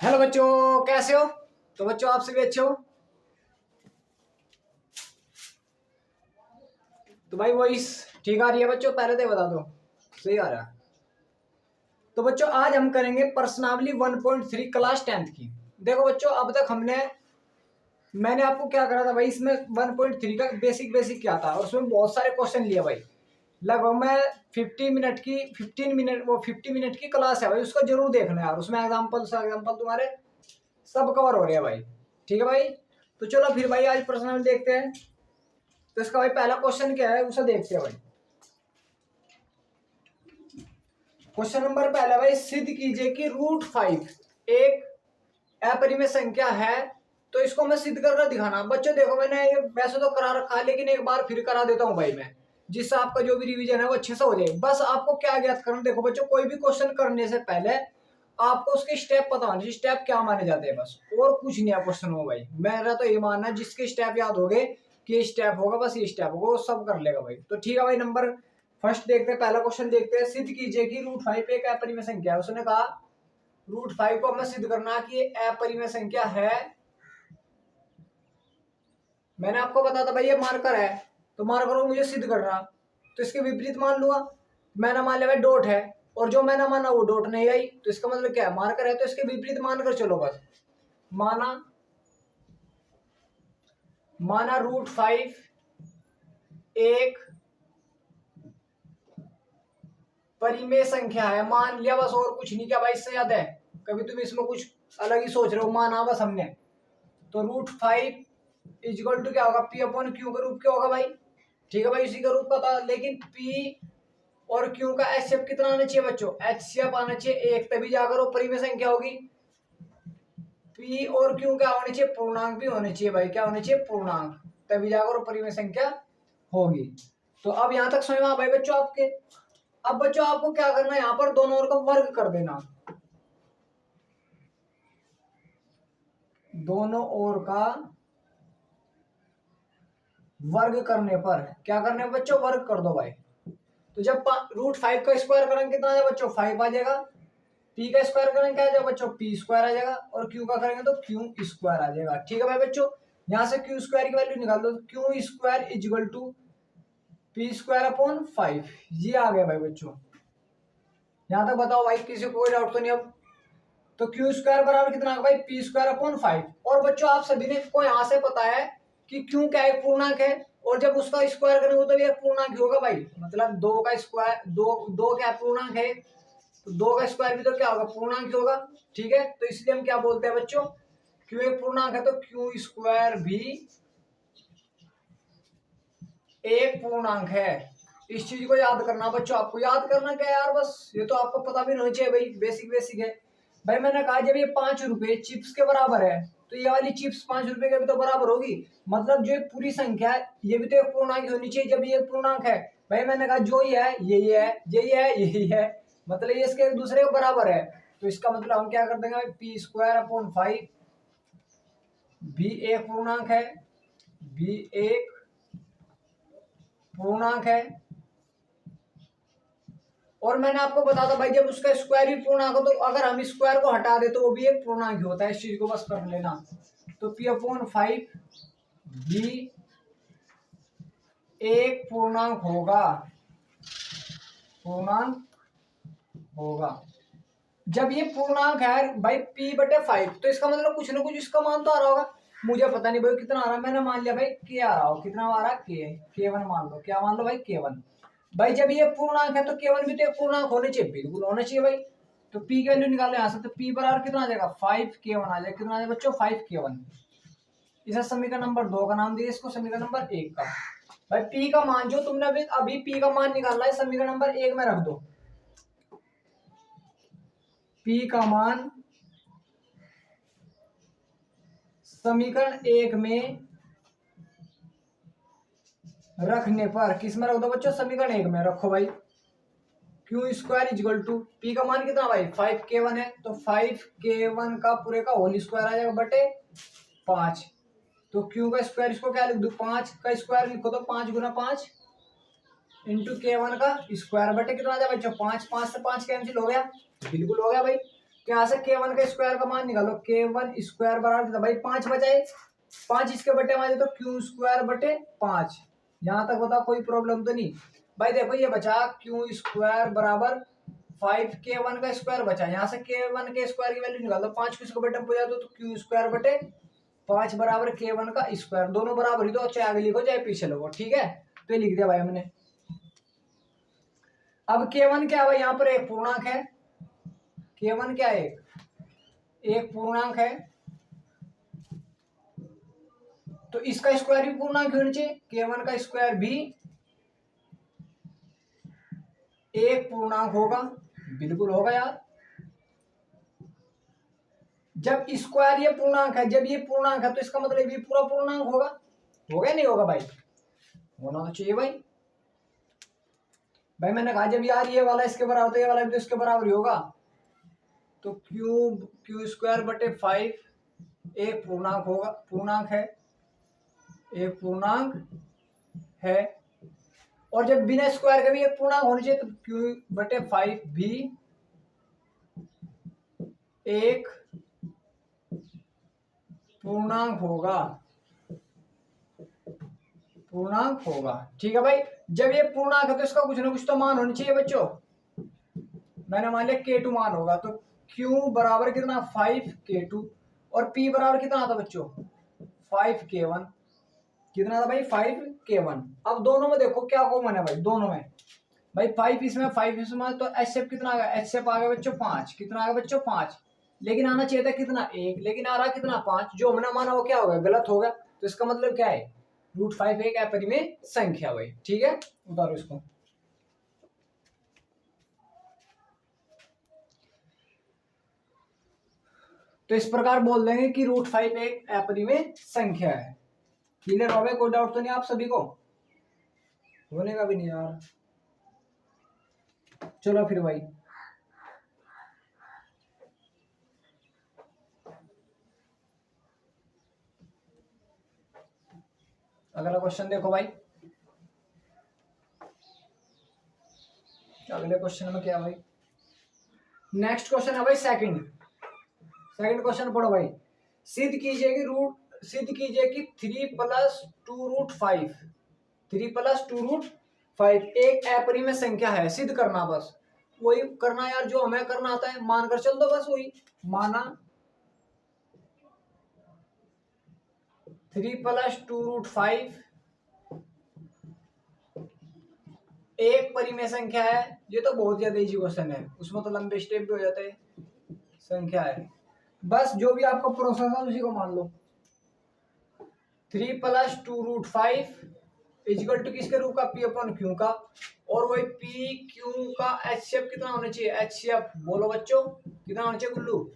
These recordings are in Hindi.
हेलो बच्चों, कैसे हो? तो बच्चों आपसे भी अच्छे हो। तो भाई वॉइस ठीक आ रही है बच्चों? पहले तो ये बता दो सही आ रहा है। तो बच्चों आज हम करेंगे प्रश्नावली 1.3 क्लास 10th की। देखो बच्चों, अब तक मैंने आपको क्या करा था भाई, इसमें 1.3 का बेसिक बेसिक क्या था और उसमें बहुत सारे क्वेश्चन लिए भाई। लगभग मैं 50 मिनट की क्लास है भाई, उसको जरूर देखना यार। उसमें एग्जाम्पल तुम्हारे सब कवर हो रहे हैं भाई। ठीक है भाई। तो चलो फिर भाई आज प्रश्नावली देखते हैं। तो इसका भाई पहला क्वेश्चन क्या है उसे देखते हैं भाई। क्वेश्चन नंबर पहला भाई, सिद्ध कीजिए कि √5 एक अपरिमेय संख्या है। तो इसको मैं सिद्ध करके दिखाना। बच्चों देखो, मैंने ये वैसे तो करा रखा है, लेकिन एक बार फिर करा देता हूँ भाई मैं, जिससे आपका जो भी रिवीजन है वो अच्छे से हो जाए। बस आपको क्या ज्ञात करना, देखो बच्चों, कोई भी क्वेश्चन करने से पहले आपको उसके स्टेप पता होने चाहिए। स्टेप क्या माने जाते हैं, बस और कुछ नहीं है क्वेश्चन में भाई। मेरा तो ये मानना है, जिसके स्टेप याद हो गए कि ये स्टेप होगा, बस ये स्टेप होगा, वो सब कर लेगा भाई। तो ठीक है भाई, नंबर फर्स्ट देखते हैं, पहला क्वेश्चन देखते हैं। सिद्ध कीजिए कि √5 एक अपरिमेय संख्या है। उसने कहा √5 को हमें सिद्ध करना कि ये अपरिमेय संख्या है। मैंने आपको बताया था भाई ये मार्कर है, तो मार्कर को मुझे सिद्ध करना। तो इसके विपरीत मान लूंगा। मैंने मान लिया भाई डॉट है, और जो मैंने माना वो डॉट नहीं आई, तो इसका मतलब क्या है, मार्कर है, तो इसके विपरीत मानकर चलो बस। माना माना √5 एक परिमेय संख्या है, मान लिया बस, और कुछ नहीं। क्या भाई इससे ज्यादा है? कभी तुम इसमें कुछ अलग ही सोच रहे हो, माना बस हमने। तो √5 इक्वल टू क्या होगा, P/Q का रूप क्या होगा भाई। ठीक है भाई, इसी का रूप का था, लेकिन P और Q का HCF कितना आना चाहिए बच्चों? HCF आना चाहिए 1, तभी जाकर वो परिमेय संख्या होगी। P और Q क्या होने चाहिए? पूर्णांक भी होने चाहिए भाई। क्या होने चाहिए? पूर्णांक, तभी जाकर वो परिमेय संख्या होगी। तो अब यहां तक समझ में आ भाई बच्चों आपके। अब बच्चों आपको क्या करना है, यहाँ पर दोनों ओर का वर्ग कर देना। दोनों ओर का वर्ग करने पर क्या करने बच्चों? वर्ग कर दो भाई। तो जब √5 का स्क्वायर करेंगे कितना आ जाएगा बच्चों? 5 आ जाएगा। पी का स्क्वायर करेंगे क्या आ जाएगा बच्चों? पी स्क्वायर आ जाएगा। और क्यू का करेंगे तो क्यू स्क्वायर आ जाएगा। ठीक है भाई बच्चों, यहाँ से क्यू स्क्वायर की वैल्यू निकाल दो। Q square equal to P²/5, ये आ गया भाई बच्चों। यहाँ तक बताओ भाई, किसी को कोई डाउट तो नहीं अब? तो क्यू स्क्वायर बराबर कितना होगा भाई? P²/5। और बच्चों आप सभी ने को यहाँ से पता है कि क्यू क्या है? पूर्णांक है, और जब उसका स्क्वायर करेंगे तो ये पूर्णांक होगा भाई। मतलब दो का स्क्वायर, दो क्या पूर्णांक है, तो दो का स्क्वायर भी तो क्या होगा? पूर्णांक होगा। ठीक है, तो इसलिए हम क्या बोलते हैं बच्चों, क्यू एक पूर्णांक है तो क्यू स्क्वायर भी एक पूर्णांक है। इस चीज को याद करना बच्चों। आपको याद करना क्या है यार, बस ये तो आपको पता भी नहीं चाहिए भाई, बेसिक बेसिक है भाई। मैंने कहा जब ये 5 रुपए चिप्स के बराबर है, तो ये वाली चिप्स 5 रुपए के भी तो बराबर होगी। मतलब जो पूरी संख्या है ये भी तो एक पूर्णांक होनी चाहिए जब ये एक पूर्णांक है भाई। मैंने कहा जो ये है यही है, यही है यही है, मतलब ये इसके एक दूसरे के बराबर है। तो इसका मतलब हम क्या कर देंगे भाई, P²/5 भी एक पूर्णांक है, भी एक पूर्णांक है। और मैंने आपको बताया था भाई, जब उसका स्क्वायर भी पूर्णांक हो, तो अगर हम स्क्वायर को हटा दे तो वो भी एक पूर्णांक होता है। इस चीज को बस कर लेना। तो P/5 भी एक पूर्णांक होगा, पूर्णांक होगा। जब ये पूर्णांक है भाई P/5, तो इसका मतलब कुछ ना कुछ इसका मान तो आ रहा होगा। मुझे पता नहीं भाई कितना आ रहा है, मैंने मान लिया भाई K आ रहा हो। कितना आ रहा है? K1 मान लो। क्या मान लो भाई? K1। भाई जब ये पूर्णांक है तो K1 भी तो एक पूर्णांक होने चाहिए, बिल्कुल होना चाहिए भाई। तो P की वैल्यू निकालो यहाँ से, तो P बराबर कितना आ जाएगा? 5K1 आ जाएगा। कितना आ जाएगा बच्चों? 5K1। इसे समीकरण नंबर 2 का नाम दिया, इसको समीकरण नंबर 1 का। भाई P का मान जो तुमने अभी P का मान निकालना है, समीकरण नंबर 1 में रख दो। P का मान समीकरण 1 में रखने पर, किस में रख दो बच्चों? समीकरण 1 में रखो भाई। Q² इक्वल टू P का मान कितना भाई? 5K1 है, तो 5K1 का पूरे का होल स्क्वायर आ जाएगा बटे 5। तो Q का स्क्वायर, इसको क्या लिख दो? 5 का स्क्वायर लिखो तो 5 गुना 5 इंटू K1 का स्क्वायर बटे कितना आ जाएगा बच्चों? 5। 5 से 5 कैंसिल हो गया, बिल्कुल हो गया भाई। क्या से K1 का स्क्वायर का मान निकालो। K1 स्क्वायर बराबर कितना भाई 5 बचाए, 5 इसके बटे मारे तो Q स्क्वायर बटे 5। यहाँ तक बताओ कोई प्रॉब्लम तो नहीं भाई। देखो ये बचा Q स्क्वायर बराबर 5 K1 का स्क्वायर बचा। यहाँ से K1 के स्क्वायर की वैल्यू निकाल दो, 5 को इसके बटे में पूछा तो Q स्क्वायर बटे 5 बराबर K1 का स्क्वायर। दोनों बराबर ही तो, चाहे आगे लिखो चाहे पीछे लिखो, ठीक है। तो ये लिख दिया भाई हमने। अब K1 क्या है भाई, यहाँ पर एक पूर्णांक है। K1 क्या है, एक पूर्णांक है, तो इसका स्क्वायर भी पूर्णांक होना चाहिए। K1 का स्क्वायर भी एक पूर्णांक होगा, बिल्कुल होगा यार। जब स्क्वायर ये पूर्णांक है, जब ये पूर्णांक है तो इसका मतलब ये पूरा पूर्णांक होगा, होगा नहीं होगा भाई, होना तो चाहिए भाई। भाई मैंने कहा जब यार ये वाला इसके बराबर तो ये वाला भी तो इसके बराबर ही होगा। तो क्यू स्क्वायर बटे 5 एक पूर्णांक होगा, पूर्णांक है, एक पूर्णांक है। और जब बिना स्क्वायर के भी एक पूर्णांक होना चाहिए तो क्यू बटे 5 भी एक पूर्णांक होगा, पूर्णांक होगा, ठीक है भाई। जब ये पूर्णांक है तो इसका कुछ ना कुछ तो मान होना चाहिए बच्चों। मैंने मान लिया K2 मान होगा, तो Q बराबर कितना 5K2 और P बराबर कितना था बच्चों 5K1। कितना था भाई 5K1। अब दोनों में देखो क्या कॉमन है भाई, दोनों में भाई 5 इसमें 5 इसमें, तो HCF कितना आ गया, HCF आ गया बच्चों 5। कितना आ गया बच्चों 5, लेकिन आना चाहिए था कितना 1, लेकिन आ रहा कितना 5। जो हमने माना वो क्या हो गया, गलत हो गया। तो इसका मतलब क्या है, √5 एक अपरिमेय संख्या भाई, ठीक है। उतारो इसको। तो इस प्रकार बोल देंगे कि √5 एक अपरिमेय संख्या है। क्लियर हो गया, कोई डाउट तो नहीं आप सभी को, होने का भी नहीं यार। चलो फिर भाई अगला क्वेश्चन देखो भाई। अगले क्वेश्चन में क्या भाई, नेक्स्ट क्वेश्चन है भाई सेकंड क्वेश्चन पढ़ो भाई। सिद्ध कीजिए कि 3 + 2√5 3 + 2√5 एक अपरिमेय संख्या है, सिद्ध करना। बस वही करना यार जो हमें करना आता है, मानकर चल दो बस वही। माना 3 + 2√5 एक परिमेय संख्या है। ये तो बहुत ज्यादा इजी क्वेश्चन है, उसमें तो लंबे स्टेप भी हो जाते हैं। संख्या है, बस जो भी आपका प्रोसेस है उसी को मान लो। 3 + 2√5 इक्वल टू किसके रूप का, P/Q का। और वही PQ का HCF कितना होना चाहिए, HCF बोलो बच्चों कितना होना चाहिए गुल्लू,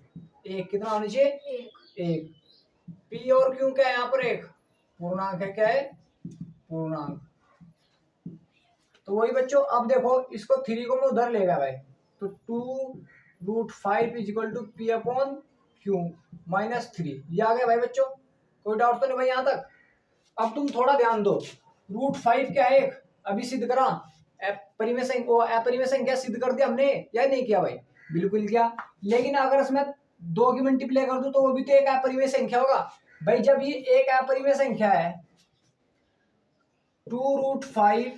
एक। कितना होना चाहिए, एक। P और Q क्या है यहाँ पर, एक पूर्णांक है। क्या है, पूर्णांक। तो वही बच्चों, अब देखो इसको 3 को मैं उधर लेगा भाई, तो 2√5 इक्वल टू P/Q -3 ये आ गया भाई बच्चों। कोई डाउट तो नहीं भाई यहाँ तक। अब तुम थोड़ा ध्यान दो, √5 क्या है, एक अभी सिद्ध करा, अपरिमेय संख्या सिद्ध कर दिया हमने या नहीं किया भाई, बिल्कुल किया। लेकिन अगर इसमें 2 की मल्टीप्लाई कर दूं तो वो भी तो एक अपरिमेय संख्या होगा भाई। जब ये एक अपरिमेय संख्या है, 2√5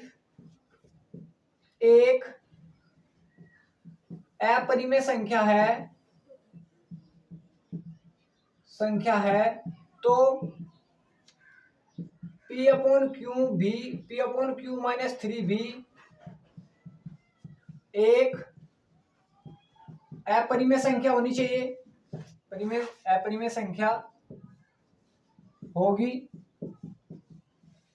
एक अपरिमेय संख्या है, तो P/Q भी P/Q -3 भी एक अपरिमेय संख्या होनी चाहिए, अपरिमेय संख्या होगी।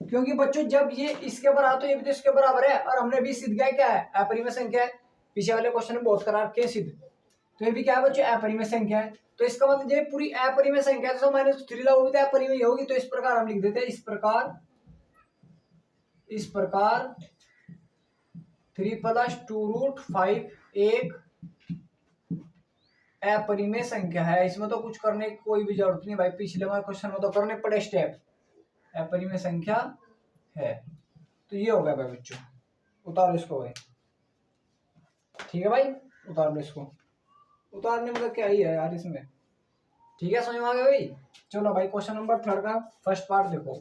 क्योंकि बच्चों जब ये इसके बराबर तो ये भी तो इसके बराबर है, और हमने भी सिद्ध किया क्या है, अपरिमेय संख्या है। पीछे वाले क्वेश्चन में बहुत करार के सिद्ध, तो ये भी क्या है बच्चों, अपरिमेय संख्या है। तो इसका मतलब ये पूरी अपरिमेय संख्या है, तो -3 ला होगी तो अपरिमेय होगी। तो इस प्रकार हम लिख देते हैं, इस प्रकार 3 + 2√5 एक अपरिमेय संख्या है। इसमें तो कुछ करने की कोई भी जरूरत नहीं भाई, पिछले वाले क्वेश्चन में तो करने पड़े स्टेप। अपरिमेय संख्या है, तो ये हो गया भाई बच्चों। उतारो इसको भाई, ठीक है भाई, उतार लो इसको। उतारने में तो क्या ही है यार इसमें। ठीक है, समझ में आ गया भाई। चलो भाई क्वेश्चन नंबर 3 का फर्स्ट पार्ट देखो।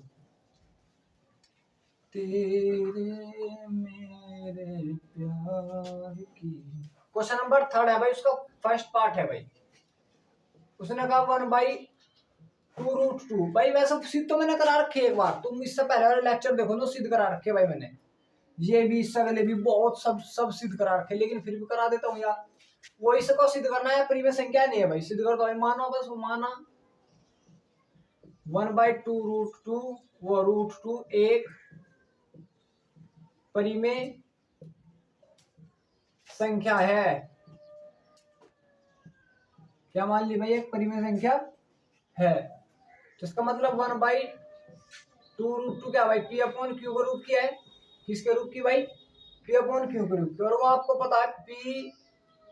तेरे मेरे प्यार की, क्वेश्चन नंबर 3 है भाई, उसका फर्स्ट पार्ट है भाई। उसने कहा 1/2√2। भाई वैसे सिद्ध तो मैंने करा रखे एक बार, तुम इससे पहले वाले लेक्चर देखो ना, सिद्ध करा रखे भाई मैंने, ये भी इससे अगले भी बहुत सब सिद्ध करा रखे, लेकिन फिर भी करा देता हूँ यार। वो इसको सिद्ध करना है, परिमेय संख्या नहीं है भाई, सिद्ध कर दो भाई। मानो बस माना 1/2√2 वो √2 एक परिमेय संख्या है। क्या मान ली भाई, एक परिमेय संख्या है। तो इसका मतलब 1/2√2 क्या भाई, P/Q का रूप क्या है, किसके रूप की भाई, P/Q के रूप की। और वो आपको पता है P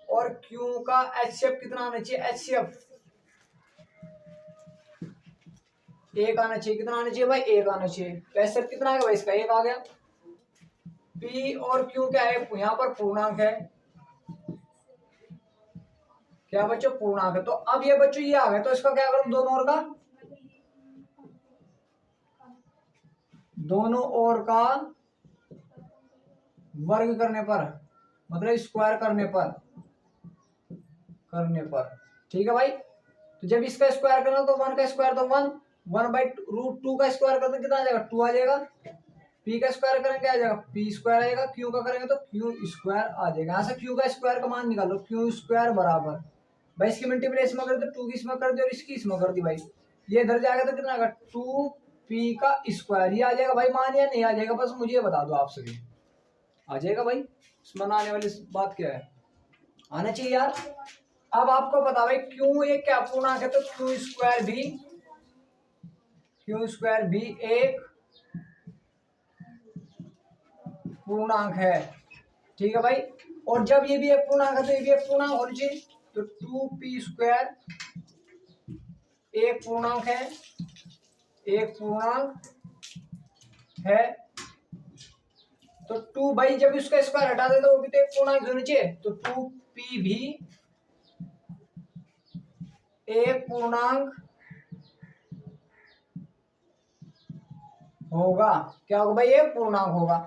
और Q का HCF कितना आना चाहिए, HCF एक आना चाहिए। कितना आना चाहिए भाई, एक आना चाहिए। तो HCF कितना आ गया भाई, इसका एक आ गया। P और Q क्या है, यहाँ पर पूर्णांक है, क्या बच्चों, पूर्णांक है। तो अब ये बच्चों ये आ गए, तो इसका क्या करूं, दोनों ओर का वर्ग करने पर, मतलब स्क्वायर करने पर ठीक है भाई। तो जब इसका स्क्वायर करना तो 1 का स्क्वायर तो 1/√2 का स्क्वायर करते कितना आ जाएगा, 2 आ जाएगा। P का स्क्वायर करेंगे क्या आ जाएगा, P स्क्वायर आएगा। Q का करेंगे तो Q स्क्वायर आ जाएगा। यहाँ से Q का स्क्वायर का मान निकालो, Q स्क्वायर बराबर भाई, इसकी मल्टीप्लाई इसमें कर दो, 2 की इसमें कर दी और इसकी इसमें कर दी भाई, ये इधर जाएगा तो कितना आएगा, 2P का स्क्वायर। ये आ जाएगा भाई मान, या नहीं आ जाएगा, बस मुझे ये बता दो आप सभी। आ जाएगा भाई, इसमें ना आने वाली बात क्या है, आना चाहिए यार। अब आपको पता भाई क्यों ये क्या पूर्णांक है, तो Q स्क्वायर भी एक पूर्णांक है। ठीक है भाई, और जब ये भी एक पूर्णांक है तो ये भी एक पूर्णांक होना चाहिए। तो 2P स्क्वायर एक पूर्णांक है, तो 2 भाई जब इसका स्क्वायर हटा दे तो वो भी तो एक पूर्णांक होना चाहिए। तो 2P भी एक पूर्णांक होगा। क्या होगा भाई, एक पूर्णांक होगा।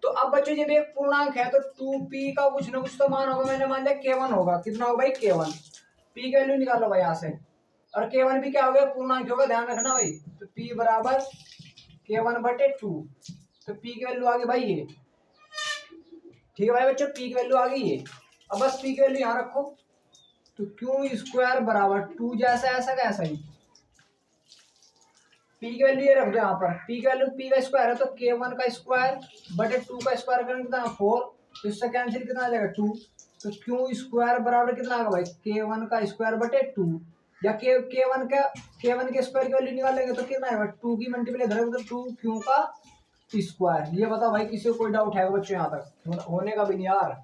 तो अब बच्चों जब एक पूर्णांक है तो 2P का कुछ ना कुछ तो मान होगा। मैंने मान लिया K1 होगा। कितना होगा भाई, K1। P की वैल्यू निकालो भाई यहाँ से, और K1 भी क्या हो गया, पूर्णांक होगा, ध्यान रखना भाई। तो P बराबर K1/2। तो P की वैल्यू आ गई भाई ये, ठीक है भाई बच्चों, P की वैल्यू आ गई ये। अब बस P की वैल्यू यहाँ रखो, तो Q स्क्वायर बराबर 2 जैसा ऐसा का ऐसा ही। P की वैल्यू ये रख दो यहाँ पर, P की वैल्यू P का स्क्वायर है तो K1 का स्क्वायर बटे 2 का स्क्वायर करेंगे कितना, 4। तो इससे कैंसिल कितना आ जाएगा, 2। तो Q स्क्वायर बराबर कितना आएगा भाई, K1 का स्क्वायर बटे 2, या K1 के स्क्वायर की वैल्यू निकालेंगे तो कितना आएगा, 2 की मल्टीप्लाई करेंगे तो 2Q का स्क्वायर। ये बताओ भाई किसी को कोई डाउट है बच्चों, यहाँ तक होने का भी नहीं यार।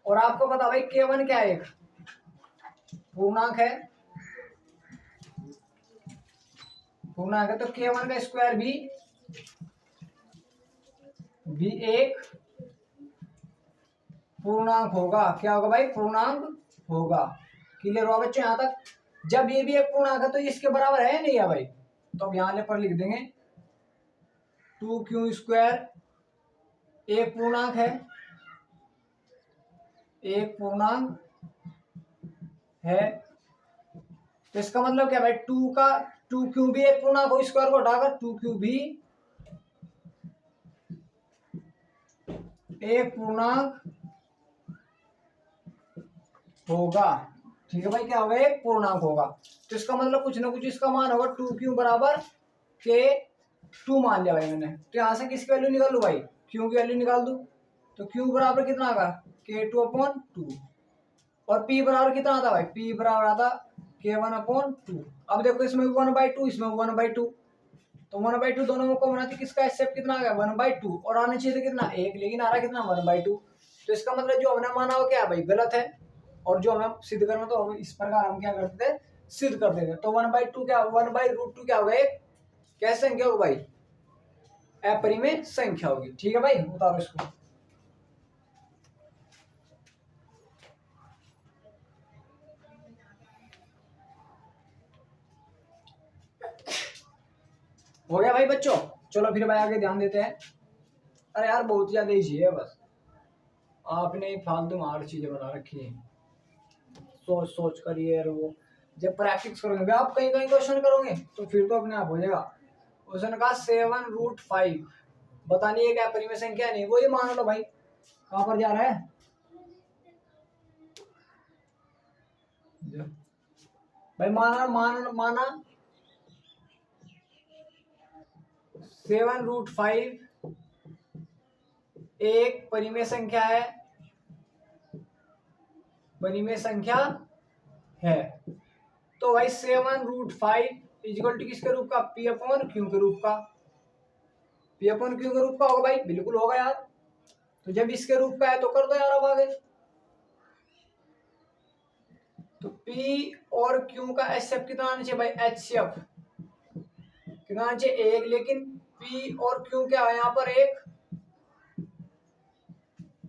और आपको पता भाई K1 क्या है, एक पूर्णांक है, तो K1 का स्क्वायर भी एक पूर्णांक होगा। क्या होगा भाई, पूर्णांक होगा। क्लियर हुआ बच्चों यहाँ तक। जब ये भी एक पूर्णांक है तो इसके बराबर है नहीं है भाई, तो अब यहाँ पर लिख देंगे 2Q स्क्वायर एक पूर्णांक है। तो इसका मतलब क्या भाई, 2Q भी एक पूर्णांक हो, स्क्वायर को हटाकर 2Q भी एक पूर्णांक होगा। ठीक है भाई, क्या होगा, एक पूर्णांक होगा। तो इसका मतलब कुछ ना कुछ इसका मान होगा, 2Q बराबर K2 मान लिया भाई मैंने। तो यहाँ से किसकी वैल्यू निकाल लू भाई, Q की वैल्यू निकाल दू। तो Q बराबर कितना आगा, K2/2। और P बराबर कितना आता भाई, P बराबर आता K1/2। अब देखो इसमें 1/2, इसमें 1/2, तो 1/2 दोनों में कॉमन आती है, किसका HCF कितना आ गया, 1/2। और आने चाहिए था कितना, 1, लेकिन आ रहा कितना, 1/2। तो इसका मतलब जो हमने माना वो क्या है भाई, गलत है। और जो हमें सिद्ध करना तो हम इस प्रकार हम क्या करते थे, सिद्ध कर देते। तो 1/2 क्या, 1/√2 क्या होगा, एक कैसे संख्या होगी भाई, अपरिमेय संख्या होगी। ठीक है भाई, उतारो इसको। भाई बच्चों, चलो फिर भाई आगे ध्यान देते हैं। अरे यार बहुत ज्यादा इजी है, बस आपने फालतू मार चीजें बना रखी है, सोच सोच कर ये और वो। जब प्रैक्टिस करोगे भाई, आप कहीं कहीं क्वेश्चन करोगे तो फिर तो अपने आप हो जाएगा। क्वेश्चन का 7√5 बतानी है क्या परिमेय संख्या, नहीं वो ये मान लो भाई। कहाँ पर जा रहा है भाई, माना माना माना 7√5 एक परिमेय संख्या है, परिमेय संख्या है। तो भाई 7√5 इजिकल टू किसके रूप का, पी अपॉन क्यू के रूप का। पी अपॉन क्यू के रूप का होगा भाई, बिल्कुल होगा यार। तो जब इसके रूप का है तो कर दो यार अब आगे। तो पी और क्यू का एचसीएफ कितना आना चाहिए भाई, एचसीएफ कितना आना चाहिए, एक। लेकिन पी और क्यू क्या है यहाँ पर, एक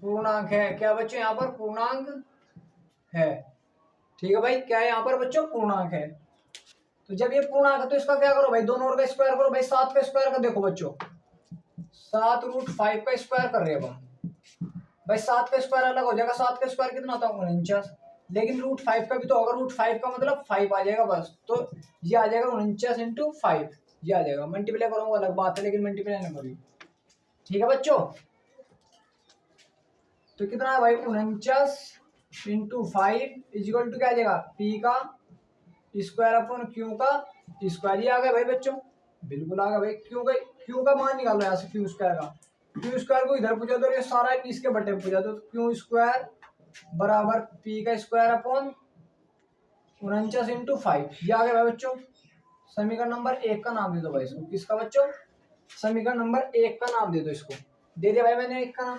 पूर्णांक है। क्या बच्चों यहाँ पर पूर्णांक है, ठीक है भाई। क्या है यहाँ पर बच्चों, पूर्णांक है। तो जब ये पूर्णांक है तो इसका क्या करो भाई, दोनों ओर का स्क्वायर करो भाई। 7 का स्क्वायर का देखो बच्चों, 7√5 का स्क्वायर कर रहे हैं हम भाई। 7 का स्क्वायर अलग हो जाएगा, 7 का स्क्वायर कितना होता है 49, लेकिन √5 का भी तो होगा। √5 का मतलब 5 आ जाएगा बस। तो ये आ जाएगा 49 इंटू 5, ये आ जाएगा। मल्टीप्लाई करूंगा अलग बात है, लेकिन मल्टीप्लाई नहीं करूंगी, ठीक है बच्चों। तो कितना है भाई 49 इंटू 5 इजिकल टू क्या आ जाएगा, पी का स्क्वायर अपॉन क्यू का स्क्वायर। ये आ गया भाई बच्चों, बिल्कुल आ गया भाई। क्यू का मान निकालो यहाँ से, क्यू स्क्वायर का। क्यू स्क्वायर को इधर पूछा दो, ये सारा इसके बटे में पूछा दो। तो क्यू स्क्वायर बराबर पी का स्क्वायर अपॉन 49 इंटू 5, ये आ गया भाई बच्चों। समीकरण नंबर 1 का नाम दे दो भाई इसको। किसका बच्चों, समीकरण नंबर 1 का नाम दे दो इसको। दे दिया भाई मैंने 1 का नाम।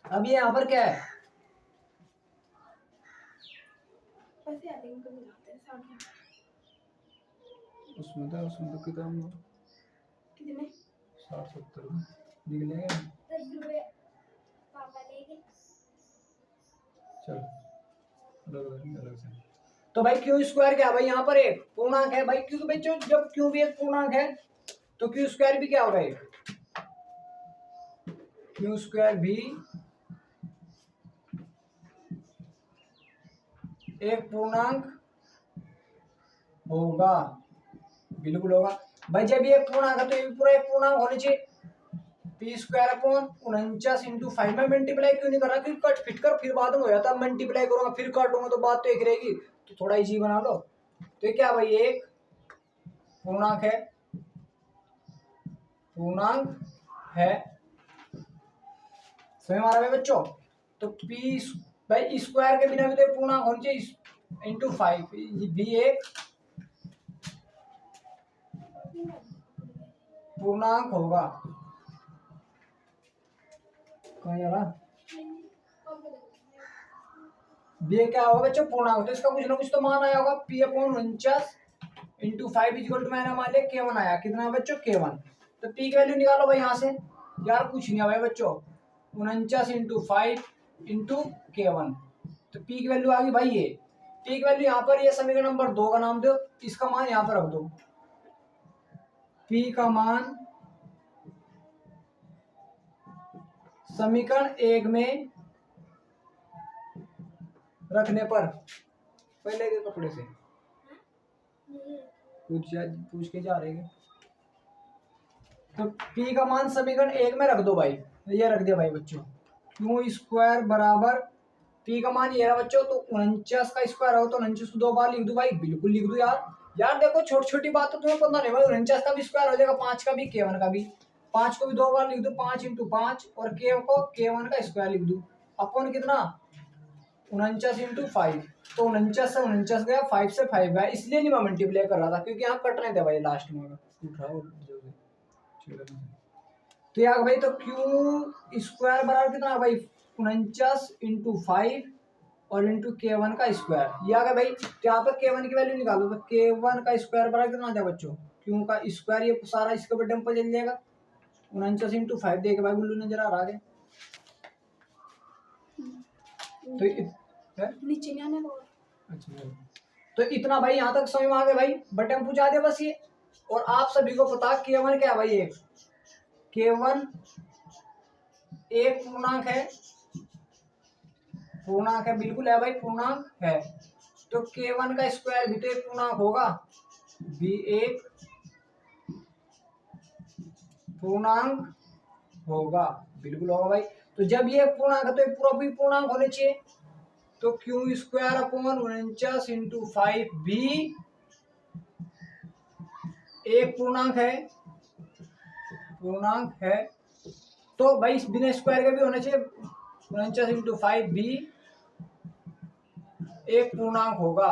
अब ये यहाँ पर क्या है, उसमें तो कितने 60-70 निकलेंगे। चलो अलग से। तो भाई क्यू स्क्वायर क्या है भाई, यहाँ पर एक पूर्णांक है भाई। क्योंकि बच्चों जब क्यू भी एक पूर्णांक है तो क्यू स्क्वायर भी क्या होगा, एक। क्यू स्क्वायर भी एक पूर्णांक होगा, बिल्कुल होगा भाई। जब ये एक पूर्णांक है तो ये भी पूरा एक पूर्णांक होना चाहिए। पी स्क्वायर अपॉन 49 इंटू 5 में मल्टीप्लाई क्यों नहीं कर रहा, क्योंकि कट फिट कर फिर बाद में हो जाता है। मल्टीप्लाई करूंगा फिर काटूंगा तो बात तो एक रहेगी, तो थोड़ा इजी बना लो। तो क्या भाई, एक पूर्णांक है, पूर्णांक है, समझ में आ रहा है बच्चों। तो पी भाई स्क्वायर के बिना भी तो पूर्णांक होना चाहिए, इंटू 5 भी एक पूर्णांक होगा। कहाँ जा रहा, बी क्या होगा बच्चों, पूर्णांक। तो इसका कुछ ना कुछ तो मान आया होगा। P upon 49 into 5 equal to मैंने मान लिया K1 आया। कितना है बच्चों, K1। तो पी की वैल्यू निकालो भाई यहाँ से। यार कुछ नहीं है भाई बच्चों, 49 इंटू 5 इंटू K1। तो पी की वैल्यू आ गई भाई ये। पी की वैल्यू यहाँ पर, ये समीकरण नंबर 2 का नाम दो, इसका मान यहाँ पर रख दो। पी का मान समीकरण 1 में रखने पर, पहले के कपड़े से पूछ के जा रहे हैं। तो P का मान समीकरण 1 में रख दो भाई, ये रख दिया भाई बच्चों। क्यू स्क्वायर बराबर P का मान ये रहा बच्चों। तो 49 का स्क्वायर हो तो 49 को 2 बार लिख दो भाई, बिल्कुल लिख दो यार। यार देखो छोटी छोटी बात तो तुम्हें पता नहीं भाई। 49 का भी स्क्वायर हो जाएगा, 5 का भी, K1 का भी। 5 को भी 2 बार लिख दो, 5 इंटू 5, और K को K1 का स्क्वायर लिख दो। अपॉन कितना 49 इंटू 5। तो 49 से 49 गया, 5 से 5 गया, इसलिए नहीं मैं मल्टीप्लाई कर रहा था, क्योंकि यहाँ कट रहे थे भाई लास्ट में। उठाओ तो यार भाई, तो क्यू स्क्वायर बराबर कितना भाई, 49 इंटू 5 और इंटू K1 का स्क्वायर। ये आ गया भाई। तो यहाँ पर K1 की वैल्यू निकालो। तो K1 का स्क्वायर बराबर कितना आ जाएगा बच्चों, क्यू का स्क्वायर, ये सारा इसके बटन पर चल जाएगा। 49 इंटू 5 देख भाई, बुल्लू नजर आ रहा है। तो नीचे नहीं आने दो। अच्छा, तो इतना भाई यहाँ तक समझ में आ गया भाई। बटन पूछा दे बस ये। और आप सभी को पता K1 क्या है भाई, एक K1 एक पूर्णांक है, पूर्णांक है, बिल्कुल है भाई, पूर्णांक है। तो K1 का स्क्वायर भी तो एक पूर्णांक होगा, भी एक पूर्णांक होगा, बिल्कुल होगा भाई। तो जब ये पूर्णांक है तो एक पूरा भी पूर्णांक होने चाहिए। तो क्यू स्क्वायर अपॉन 49 इंटू 5 भी एक पूर्णांक है, पूर्णांक है। तो भाई बिना स्क्वायर के भी होना चाहिए, 49 इंटू 5 भी एक पूर्णांक होगा,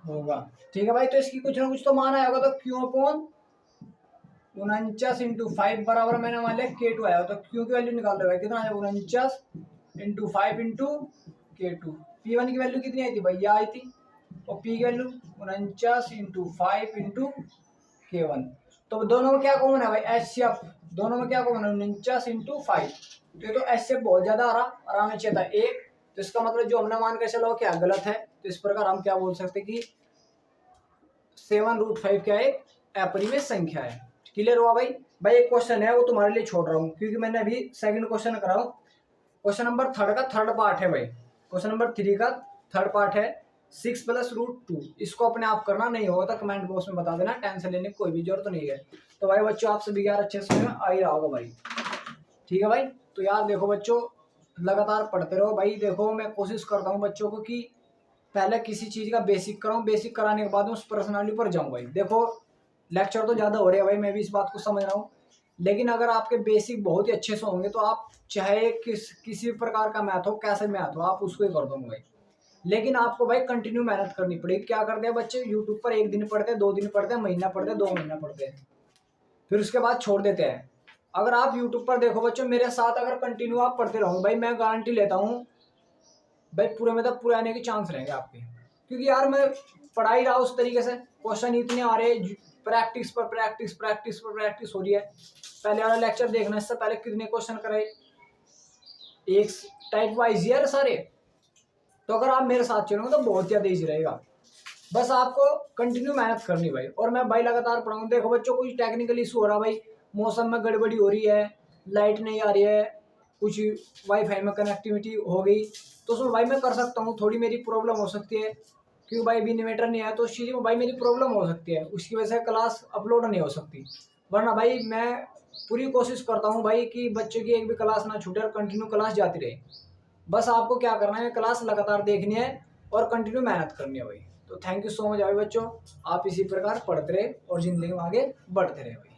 होगा। ठीक है भाई, तो इसकी कुछ ना कुछ तो मान आया होगा। तो क्यू अपॉन 49 इंटू 5 बराबर मैंने मान लिया K2 आया। तो क्यू की वैल्यू निकाल दो भाई, कितना आया, 49 इंटू 5 इंटू K2। P1 की वैल्यू कितनी आई थी भाई, यह आई थी। और P की वैल्यू 49 इंटू 5 इंटू K1। तो दोनों में क्या कॉमन है भाई, HCF। दोनों में क्या कॉमन है, 49 इंटू 5। तो ये तो HCF बहुत ज्यादा आ रहा, और आना चाहिए था 1। तो इसका मतलब जो हमने मान कर चलो क्या गलत है। तो इस प्रकार हम क्या बोल सकते कि 7√5 क्या है, एक अपरिमेय संख्या है। क्लियर हुआ भाई। भाई एक क्वेश्चन है वो तुम्हारे लिए छोड़ रहा हूँ, क्योंकि मैंने अभी सेकंड क्वेश्चन कराऊं। क्वेश्चन नंबर 3 का थर्ड पार्ट है भाई, क्वेश्चन नंबर 3 का थर्ड पार्ट है 6 + √2। इसको अपने आप करना, नहीं होगा तो कमेंट बॉक्स में बता देना, टेंशन लेने की कोई भी जरूरत नहीं है। तो भाई बच्चों आप सभी यार अच्छे से आ ही रहा होगा भाई, ठीक है भाई। तो यार देखो बच्चों, लगातार पढ़ते रहो भाई। देखो मैं कोशिश करता हूँ बच्चों को कि पहले किसी चीज का बेसिक कराऊं, बेसिक कराने के बाद उस पर्सनालिटी पर जाऊं भाई। देखो लेक्चर तो ज्यादा हो रहे हैं भाई, मैं भी इस बात को समझ रहा हूँ, लेकिन अगर आपके बेसिक बहुत ही अच्छे से होंगे तो आप चाहे किसी प्रकार का मैथ हो, कैसे मैथ हो, आप उसको ही कर दोगे भाई। लेकिन आपको भाई कंटिन्यू मेहनत करनी पड़ेगी। क्या करते हैं बच्चे, यूट्यूब पर एक दिन पढ़ते हैं, 2 दिन पढ़ते हैं, महीना पढ़ते हैं, 2 महीना पढ़ते हैं, फिर उसके बाद छोड़ देते हैं। अगर आप यूट्यूब पर देखो बच्चों, मेरे साथ अगर कंटिन्यू आप पढ़ते रहोगे भाई, मैं गारंटी लेता हूँ भाई पूरे में तब पूरे आने के चांस रहेंगे आपके। क्योंकि यार मैं पढ़ा ही रहा उस तरीके से, क्वेश्चन इतने आ रहे, प्रैक्टिस पर प्रैक्टिस, प्रैक्टिस पर प्रैक्टिस हो रही है। पहले वाला लेक्चर देखना, इससे पहले कितने क्वेश्चन करे, एक टाइप वाइज यार सारे। तो अगर आप मेरे साथ चलोगे तो बहुत ज्यादा ईजी रहेगा। बस आपको कंटिन्यू मेहनत करनी भाई। और मैं भाई लगातार पढ़ाऊंगा। देखो बच्चों कुछ टेक्निकल इशू हो रहा भाई, मौसम में गड़बड़ी हो रही है, लाइट नहीं आ रही है, कुछ वाईफाई में कनेक्टिविटी हो गई, तो उसमें भाई मैं कर सकता हूँ, थोड़ी मेरी प्रॉब्लम हो सकती है। क्योंकि भाई अभी इन्वर्टर नहीं आया तो उस चीज़ में भाई मेरी प्रॉब्लम हो सकती है, उसकी वजह से क्लास अपलोड नहीं हो सकती। वरना भाई मैं पूरी कोशिश करता हूँ भाई कि बच्चे की एक भी क्लास ना छूटे और कंटिन्यू क्लास जाती रहे। बस आपको क्या करना है, क्लास लगातार देखनी है और कंटिन्यू मेहनत करनी है भाई। तो थैंक यू सो मच भाई बच्चों, आप इसी प्रकार पढ़ते रहे और जिंदगी में आगे बढ़ते रहे भाई।